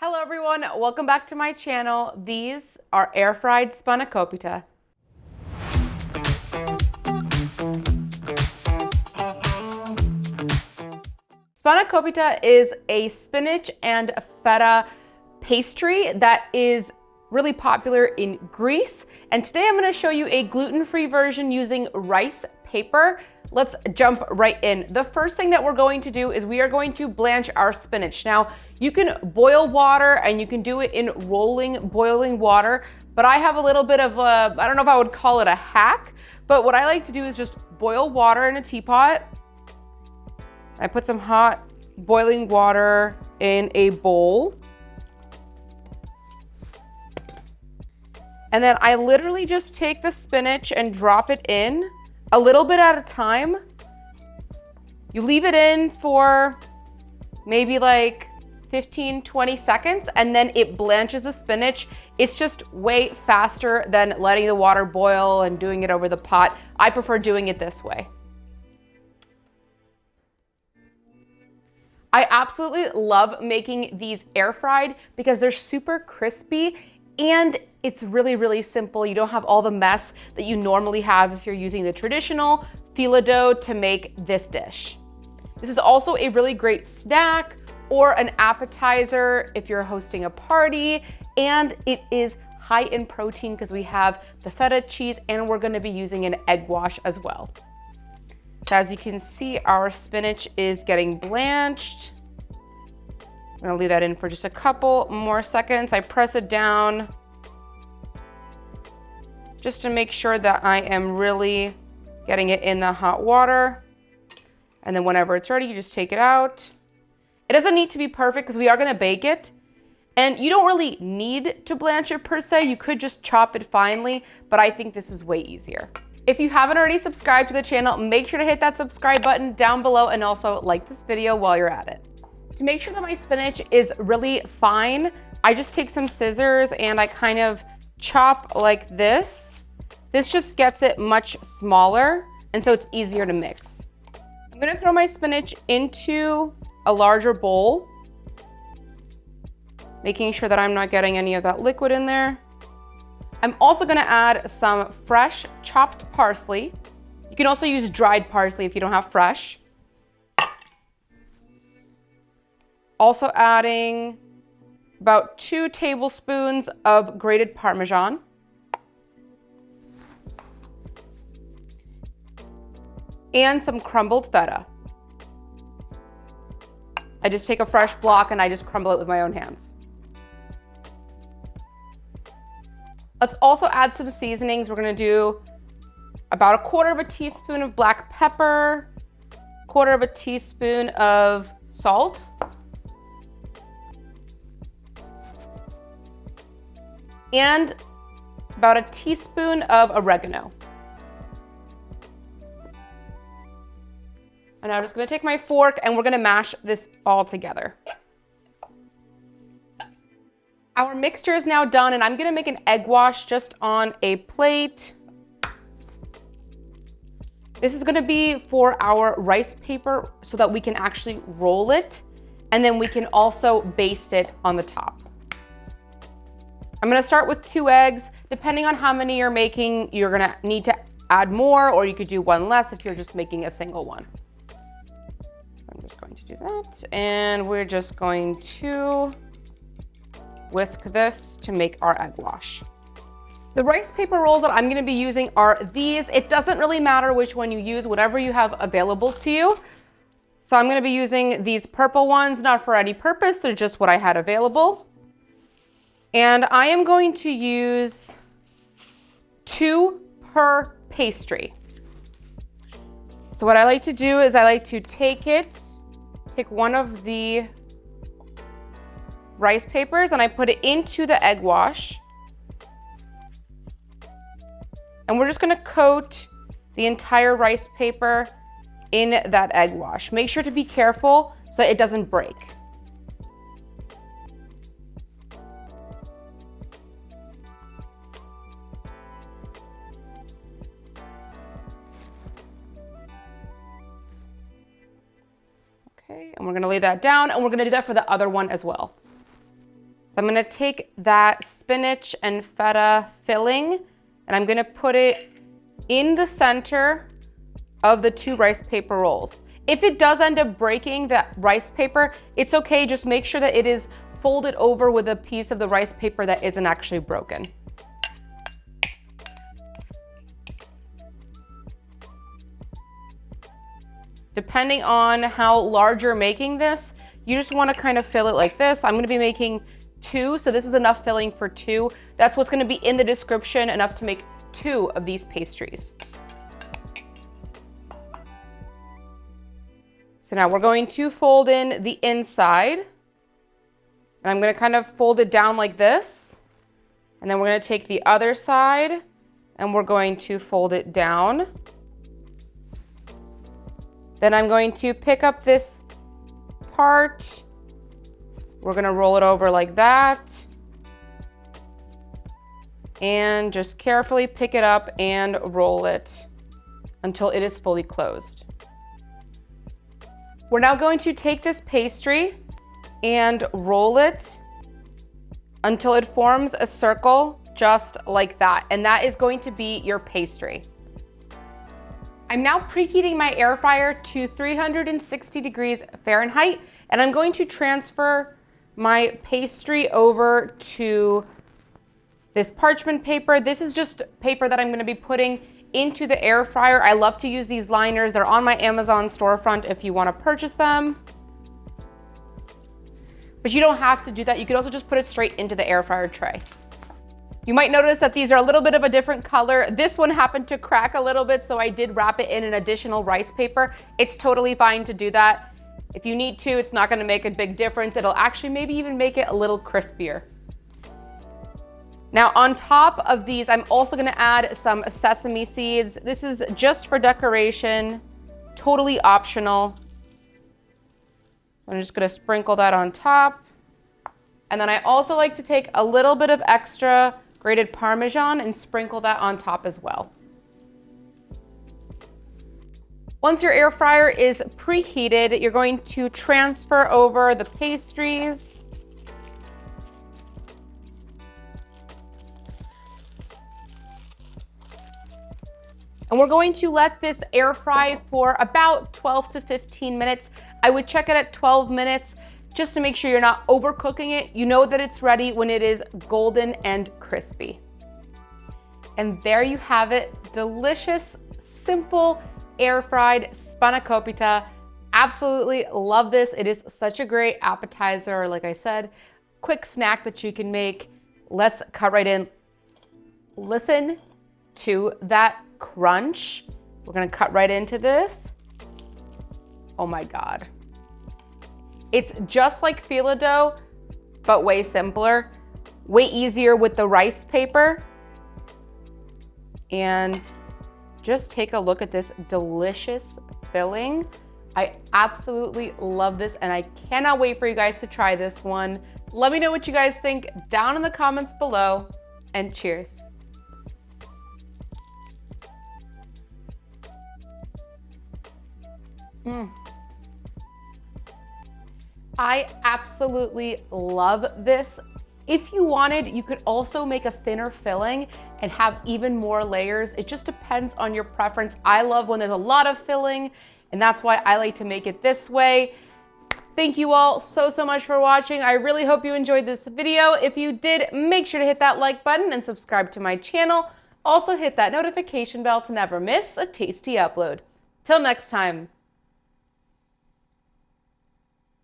Hello everyone, welcome back to my channel. These are air fried Spanakopita. Spanakopita is a spinach and feta pastry that is really popular in Greece. And today I'm going to show you a gluten-free version using rice paper. Let's jump right in. The first thing that we're going to do is we are going to blanch our spinach. Now, you can boil water and you can do it in boiling water, but I have a little bit of a, I don't know if I would call it a hack, but what I like to do is just boil water in a teapot. I put some hot boiling water in a bowl. And then I literally just take the spinach and drop it in a little bit at a time. You leave it in for maybe like 15, 20 seconds, and then it blanches the spinach. It's just way faster than letting the water boil and doing it over the pot. I prefer doing it this way. I absolutely love making these air fried because they're super crispy and it's really, really simple. You don't have all the mess that you normally have if you're using the traditional phyllo dough to make this dish. This is also a really great snack or an appetizer if you're hosting a party, and it is high in protein because we have the feta cheese and we're gonna be using an egg wash as well. So as you can see, our spinach is getting blanched. I'm gonna leave that in for just a couple more seconds. I press it down just to make sure that I am really getting it in the hot water. And then whenever it's ready, you just take it out. It doesn't need to be perfect because we are gonna bake it. And you don't really need to blanch it per se. You could just chop it finely, but I think this is way easier. If you haven't already subscribed to the channel, make sure to hit that subscribe button down below and also like this video while you're at it. To make sure that my spinach is really fine, I just take some scissors and I kind of chop like this. This just gets it much smaller, and so it's easier to mix. I'm gonna throw my spinach into a larger bowl, making sure that I'm not getting any of that liquid in there. I'm also gonna add some fresh chopped parsley. You can also use dried parsley if you don't have fresh. Also adding about 2 tablespoons of grated parmesan. And some crumbled feta. I just take a fresh block and I just crumble it with my own hands. Let's also add some seasonings. We're gonna do about 1/4 teaspoon of black pepper, 1/4 teaspoon of salt, and about 1 teaspoon of oregano. And I'm just gonna take my fork and we're gonna mash this all together. Our mixture is now done and I'm gonna make an egg wash just on a plate. This is gonna be for our rice paper so that we can actually roll it, and then we can also baste it on the top. I'm gonna start with 2 eggs. Depending on how many you're making, you're gonna need to add more, or you could do 1 less if you're just making a single one. I'm just going to do that, and we're just going to whisk this to make our egg wash. The rice paper rolls that I'm gonna be using are these. It doesn't really matter which one you use, whatever you have available to you. So I'm gonna be using these purple ones, not for any purpose, they're just what I had available. And I am going to use 2 per pastry. So what I like to do is I like to take one of the rice papers and I put it into the egg wash. And we're just gonna coat the entire rice paper in that egg wash. Make sure to be careful so that it doesn't break. Okay, and we're gonna lay that down and we're gonna do that for the other one as well. So I'm gonna take that spinach and feta filling and I'm gonna put it in the center of the 2 rice paper rolls. If it does end up breaking that rice paper, it's okay, just make sure that it is folded over with a piece of the rice paper that isn't actually broken. Depending on how large you're making this, you just wanna kind of fill it like this. I'm gonna be making 2, so this is enough filling for 2. That's what's gonna be in the description, enough to make 2 of these pastries. So now we're going to fold in the inside. And I'm gonna kind of fold it down like this. And then we're gonna take the other side and we're going to fold it down. Then I'm going to pick up this part. We're gonna roll it over like that. And just carefully pick it up and roll it until it is fully closed. We're now going to take this pastry and roll it until it forms a circle just like that. And that is going to be your pastry. I'm now preheating my air fryer to 360 degrees Fahrenheit, and I'm going to transfer my pastry over to this parchment paper. This is just paper that I'm gonna be putting into the air fryer. I love to use these liners. They're on my Amazon storefront if you wanna purchase them. But you don't have to do that. You could also just put it straight into the air fryer tray. You might notice that these are a little bit of a different color. This one happened to crack a little bit, so I did wrap it in an additional rice paper. It's totally fine to do that. If you need to, it's not gonna make a big difference. It'll actually maybe even make it a little crispier. Now on top of these, I'm also gonna add some sesame seeds. This is just for decoration, totally optional. I'm just gonna sprinkle that on top. And then I also like to take a little bit of extra grated parmesan and sprinkle that on top as well. Once your air fryer is preheated, you're going to transfer over the pastries. And we're going to let this air fry for about 12 to 15 minutes. I would check it at 12 minutes just to make sure you're not overcooking it. You know that it's ready when it is golden and crispy. And there you have it, delicious, simple, air-fried Spanakopita. Absolutely love this. It is such a great appetizer, like I said, quick snack that you can make. Let's cut right in. Listen to that crunch. We're gonna cut right into this. Oh my God. It's just like phyllo dough, but way simpler, way easier with the rice paper. And just take a look at this delicious filling. I absolutely love this and I cannot wait for you guys to try this one. Let me know what you guys think down in the comments below, and cheers. I absolutely love this. If you wanted, you could also make a thinner filling and have even more layers. It just depends on your preference. I love when there's a lot of filling, and that's why I like to make it this way. Thank you all so much for watching. I really hope you enjoyed this video. If you did, make sure to hit that like button and subscribe to my channel. Also hit that notification bell to never miss a tasty upload. Till next time.